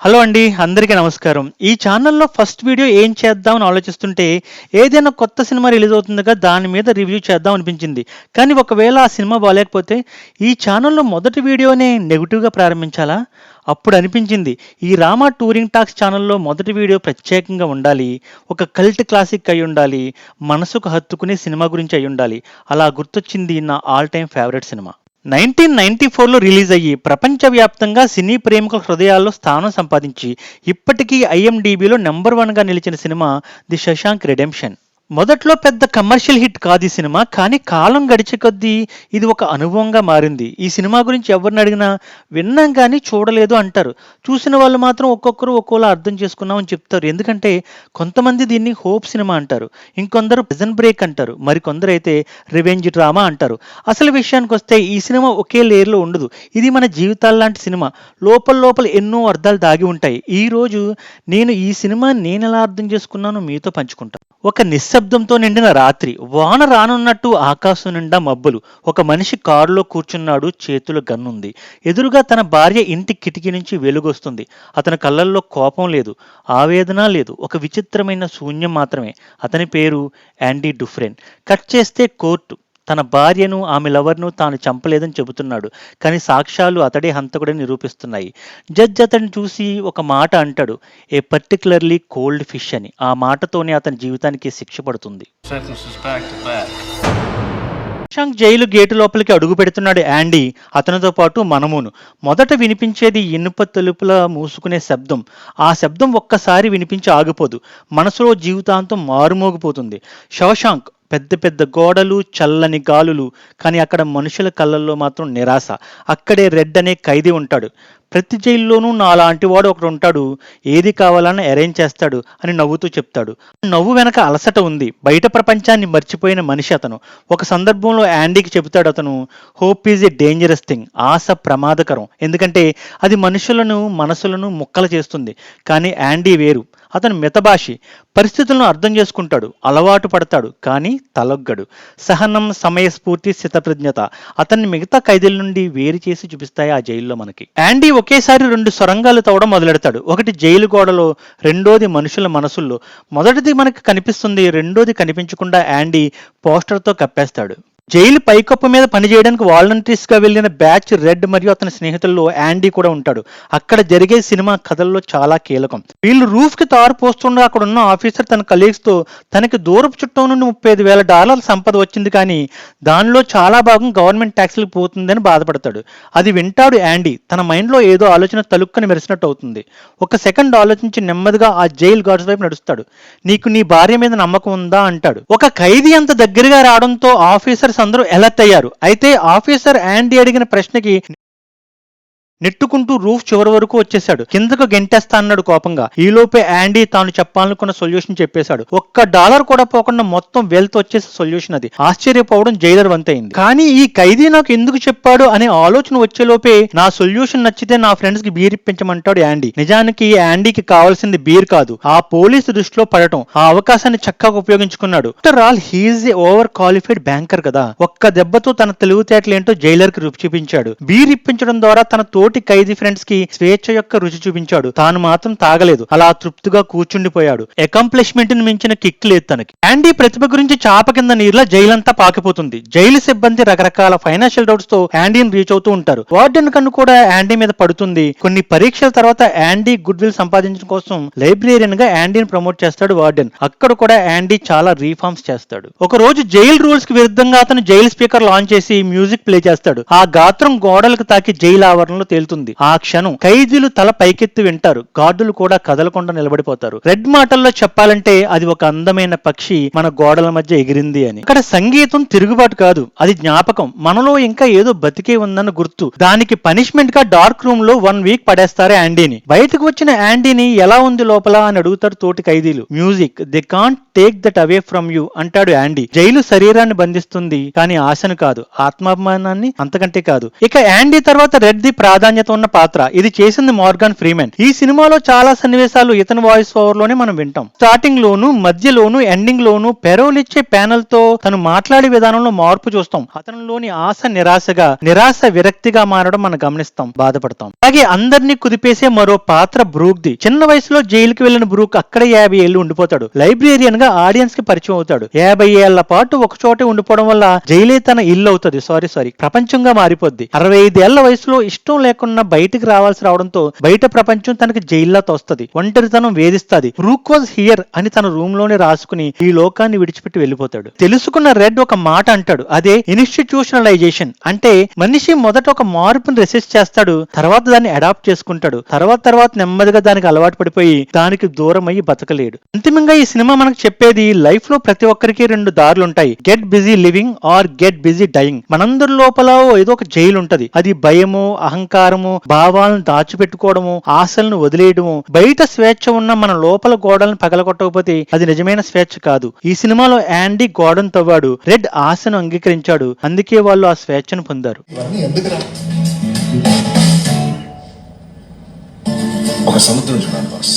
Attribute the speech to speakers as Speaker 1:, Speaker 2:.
Speaker 1: Hello అండి, అందరికీ నమస్కారం. ఈ ఛానల్లో ఫస్ట్ వీడియో ఏం చేద్దామని ఆలోచిస్తుంటే ఏదైనా కొత్త సినిమా రిలీజ్ అవుతుందిగా దాని మీద రివ్యూ చేద్దాం అనిపించింది. కానీ ఒకవేళ ఆ సినిమా బాలేకపోతే ఈ ఛానల్లో మొదటి వీడియోనే నెగిటివ్గా ప్రారంభించాలా? అప్పుడు అనిపించింది ఈ రామా టూరింగ్ టాక్స్ ఛానల్లో మొదటి వీడియో ప్రత్యేకంగా ఉండాలి, ఒక కల్ట్ క్లాసిక్ అయి ఉండాలి, మనసుకు హత్తుకునే సినిమా గురించి అయి ఉండాలి. అలా గుర్తొచ్చింది నా ఆల్ టైమ్ ఫేవరెట్ సినిమా. 1994లో రిలీజ్ అయ్యి ప్రపంచవ్యాప్తంగా సినీ ప్రేమికుల హృదయాల్లో స్థానం సంపాదించి ఇప్పటికీ ఐఎండిబిలో నెంబర్ 1గా నిలిచిన సినిమా ది శశాంక్ రిడెంప్షన్. మొదట్లో పెద్ద కమర్షియల్ హిట్ కాదు ఈ సినిమా, కానీ కాలం గడిచే కొద్దీ ఇది ఒక అనుభవంగా మారింది. ఈ సినిమా గురించి ఎవరిని అడిగినా విన్నాం కానీ చూడలేదు అంటారు. చూసిన వాళ్ళు మాత్రం ఒక్కొక్కరు ఒక్కోలా అర్థం చేసుకున్నామని చెప్తారు. ఎందుకంటే కొంతమంది దీన్ని హోప్ సినిమా అంటారు, ఇంకొందరు ప్రిజన్ బ్రేక్ అంటారు, మరికొందరు అయితే రివెంజ్ డ్రామా అంటారు. అసలు విషయానికి వస్తే ఈ సినిమా ఒకే లేయర్లో ఉండదు. ఇది మన జీవితాల లాంటి సినిమా. లోపల ఎన్నో అర్థాలు దాగి ఉంటాయి. ఈ రోజు నేను ఈ సినిమా ఎలా అర్థం చేసుకున్నానో మీతో పంచుకుంటాను. ఒక నిశ్శబ్దంతో నిండిన రాత్రి, వాన రానున్నట్టు ఆకాశం నిండా మబ్బులు. ఒక మనిషి కారులో కూర్చున్నాడు, చేతిలో గన్నుంది. ఎదురుగా తన భార్య ఇంటి కిటికీ నుంచి వెలుగొస్తుంది. అతని కళ్ళల్లో కోపం లేదు, ఆవేదన లేదు, ఒక విచిత్రమైన శూన్యం మాత్రమే. అతని పేరు యాండీ డుఫ్రెన్. కట్ చేస్తే కోర్టు. తన భార్యను, ఆమె లవర్ను తాను చంపలేదని చెబుతున్నాడు, కానీ సాక్ష్యాలు అతడే హంతకుడని నిరూపిస్తున్నాయి. జడ్జ్ అతన్ని చూసి ఒక మాట అంటాడు, ఏ పర్టికులర్లీ కోల్డ్ ఫిష్ అని. ఆ మాటతోనే అతని జీవితానికి శిక్ష పడుతుంది. శశాంక్ జైలు గేటు లోపలికి అడుగు పెడుతున్నాడు యాండీ, అతనితో పాటు మనమును. మొదట వినిపించేది ఇనుప తలుపుల మూసుకునే శబ్దం. ఆ శబ్దం ఒక్కసారి వినిపించి ఆగిపోదు, మనసులో జీవితాంతం మారుమోగిపోతుంది. శశాంక్ పెద్ద పెద్ద గోడలు, చల్లని గాలులు, కానీ అక్కడ మనుషుల కళ్ళల్లో మాత్రం నిరాశ. అక్కడే రెడ్ అనే ఖైదీ ఉంటాడు. ప్రతి జైల్లోనూ నాలాంటి వాడు ఒకడు ఉంటాడు, ఏది కావాలన్నా అరేంజ్ చేస్తాడు అని నవ్వుతూ చెప్తాడు. నవ్వు వెనక అలసట ఉంది, బయట ప్రపంచాన్ని మర్చిపోయిన మనిషి అతను. ఒక సందర్భంలో యాండీకి చెబుతాడు అతను, hope is a dangerous thing. ఆశ ప్రమాదకరం, ఎందుకంటే అది మనసులను ముక్కలు చేస్తుంది. కానీ యాండీ వేరు. అతను మితభాషి, పరిస్థితులను అర్థం చేసుకుంటాడు, అలవాటు పడతాడు, కానీ తలొగ్గడు. సహనం, సమయస్ఫూర్తి, స్థితప్రజ్ఞత అతన్ని మిగతా ఖైదీల నుండి వేరు చేసి చూపిస్తాయి ఆ జైల్లో మనకి. యాండీ ఒకేసారి 2 సొరంగాలు తవ్వడం మొదలెడతాడు. ఒకటి జైలు గోడలో, రెండోది మనుషుల మనసుల్లో. మొదటిది మనకి కనిపిస్తుంది, రెండోది కనిపించకుండా యాండీ పోస్టర్తో కప్పేస్తాడు. జైలు పైకప్పు మీద పనిచేయడానికి వాలంటీర్స్ గా వెళ్లిన బ్యాచ్ రెడ్ మరియు అతని స్నేహితుల్లో యాండీ కూడా ఉంటాడు. అక్కడ జరిగే సినిమా కథల్లో చాలా కీలకం. వీళ్ళు రూఫ్ కి తారు పోస్తుండగా అక్కడ ఉన్న ఆఫీసర్ తన కలీగ్స్ తో తనకి దూరపు చుట్టం నుండి $35,000 సంపద వచ్చింది, కానీ దానిలో చాలా భాగం గవర్నమెంట్ ట్యాక్స్లకు పోతుందని బాధపడతాడు. అది వింటాడు యాండీ. తన మైండ్ లో ఏదో ఆలోచన తలుక్కని మెరిసినట్టు అవుతుంది. ఒక సెకండ్ ఆలోచించి నెమ్మదిగా ఆ జైలు గార్డ్స్ వైపు నడుస్తాడు. నీకు నీ భార్య మీద నమ్మకం ఉందా అంటాడు. ఒక ఖైదీ అంత దగ్గరగా రావడంతో ఆఫీసర్ అందరూ అలర్ట్ అయ్యారు. అయితే ఆఫీసర్ యాండీ అడిగిన ప్రశ్నకి నెట్టుకుంటూ రూఫ్ చివరి వరకు వచ్చేశాడు. కిందకు గెంటేస్తా అన్నాడు కోపంగా. ఈలోపే యాండీ తాను చెప్పాలనుకున్న సొల్యూషన్ చెప్పేశాడు. $1 కూడా పోకుండా మొత్తం వెల్త్ వచ్చేసే సొల్యూషన్ అది. ఆశ్చర్యపోవడం జైలర్ వంతైంది. కానీ ఈ ఖైదీ నాకు ఎందుకు చెప్పాడు అనే ఆలోచన వచ్చేలోపే, నా సొల్యూషన్ నచ్చితే నా ఫ్రెండ్స్ కి బీర్ ఇప్పించమంటాడు యాండీ. నిజానికి యాండీకి కావాల్సింది బీర్ కాదు, ఆ పోలీసు దృష్టిలో పడటం. ఆ అవకాశాన్ని చక్కగా ఉపయోగించుకున్నాడు. ఆఫ్టర్ ఆల్ హీఈస్ ఏ ఓవర్ క్వాలిఫైడ్ బ్యాంకర్ కదా. ఒక్క దెబ్బతో తన తెలివితేటలేంటో జైలర్ కి రుచి చూపించాడు. బీర్ ఇప్పించడం ద్వారా తన తోటి ఖైదీ ఫ్రెండ్స్ కి స్వేచ్ఛ యొక్క రుచి చూపించాడు. తాను మాత్రం తాగలేదు, అలా తృప్తిగా కూర్చుండిపోయాడు. అకాంప్లిష్మెంట్ ని మించిన కిక్ లేదు తనకి. యాండీ ప్రతిభ గురించి చాప కింద నీరులా జైలంతా పాకిపోతుంది. జైలు సిబ్బంది రకరకాల ఫైనాన్షియల్ డౌట్స్ తో యాండీని రీచ్ అవుతూ ఉంటారు. వార్డెన్ కన్ను కూడా యాండీ మీద పడుతుంది. కొన్ని పరీక్షల తర్వాత యాండీ గుడ్ విల్ సంపాదించడం కోసం లైబ్రేరియన్ గా యాండీని ప్రమోట్ చేస్తాడు వార్డెన్. అక్కడ కూడా యాండీ చాలా రీఫార్మ్స్ చేస్తాడు. ఒక రోజు జైలు రూల్స్ కి విరుద్ధంగా అతను జైలు స్పీకర్ లాంచ్ చేసి మ్యూజిక్ ప్లే చేస్తాడు. ఆ గాత్రం గోడలకు తాకి జైలు ఆవరణలో తేలుతుంది. ఆ క్షణం ఖైదీలు తల పైకెత్తి వింటారు, గార్డులు కూడా కదలకుండా నిలబడిపోతారు. రెడ్ మాటల్లో చెప్పాలంటే అది ఒక అందమైన పక్షి మన గోడల మధ్య ఎగిరింది అని. ఇక్కడ సంగీతం తిరుగుబాటు కాదు, అది జ్ఞాపకం. మనలో ఇంకా ఏదో బతికే ఉందన్న గుర్తు. దానికి పనిష్మెంట్ గా డార్క్ రూమ్ లో 1 వీక్ పడేస్తారు యాండీని. బయటకు వచ్చిన యాండీని ఎలా ఉంది లోపల అని అడుగుతారు తోటి ఖైదీలు. Music, they can't take that away from you అంటాడు యాండీ. జైలు శరీరాన్ని బంధిస్తుంది, కానీ ఆశను కాదు, ఆత్మాభిమానాన్ని అంతకంటే కాదు. ఇక యాండీ తర్వాత రెడ్ ది ప్రాధాన్యత ప్రాధాన్యత ఉన్న పాత్ర. ఇది చేసింది మార్గాన్ ఫ్రీమెన్. ఈ సినిమాలో చాలా సన్నివేశాలు ఇతని వాయిస్ ఓవర్ లోనే మనం వింటాం. స్టార్టింగ్ లోను, మధ్యలోను, ఎండింగ్ లోను పెరోల్ ఇచ్చే ప్యానెల్ తో తను మాట్లాడే విధానంలో మార్పు చూస్తాం. అతనిలోని ఆశ నిరాశగా, నిరాశ విరక్తిగా మారడం మనం గమనిస్తాం, బాధపడతాం. అలాగే అందరినీ కుదిపేసే మరో పాత్ర బ్రూక్ ది. చిన్న వయసులో జైలుకి వెళ్లిన బ్రూక్ అక్కడ 50 ఏళ్లు ఉండిపోతాడు. లైబ్రేరియన్ గా ఆడియన్స్ కి పరిచయం అవుతాడు. 50 ఏళ్ల పాటు ఒక చోటే ఉండిపోవడం వల్ల జైలే తన ఇల్లు అవుతుంది. సారీ ప్రపంచంగా మారిపోద్ది. 65 ఏళ్ల వయసులో ఇష్టం లేకుండా బయటికి రావడంతో బయట ప్రపంచం తనకి జైల్లా తోస్తది. ఒంటరితనం వేధిస్తాది. బ్రూక్ వాజ్ హియర్ అని తన రూమ్ లోనే రాసుకుని ఈ లోకాన్ని విడిచిపెట్టి వెళ్ళిపోతాడు. తెలుసుకున్న రెడ్ ఒక మాట అంటాడు. అదే ఇన్స్టిట్యూషనలైజేషన్. అంటే మనిషి మొదట ఒక మార్పుని రెసిస్ట్ చేస్తాడు, తర్వాత దాన్ని అడాప్ట్ చేసుకుంటాడు, తర్వాత నెమ్మదిగా దానికి అలవాటు పడిపోయి దానికి దూరం అయ్యి బతకలేడు. అంతిమంగా ఈ సినిమా మనకు చెప్పేది లైఫ్ లో ప్రతి ఒక్కరికి 2 దారులు ఉంటాయి. Get busy living or get busy dying. మనందరి లోపల ఏదో ఒక జైలు ఉంటది. అది భయము, అహంకారము, భావాలను దాచిపెట్టుకోవడము, ఆశలను వదిలేయడము. బయట స్వేచ్ఛ ఉన్న మన లోపల గోడలను పగలగొట్టకపోతే అది నిజమైన స్వేచ్ఛ కాదు. ఈ సినిమాలో యాండీ గోడను తవ్వాడు, రెడ్ ఆశను అంగీకరించాడు. అందుకే వాళ్ళు ఆ స్వేచ్ఛను పొందారు.
Speaker 2: ఒక సముద్రం చూడండి బాస్.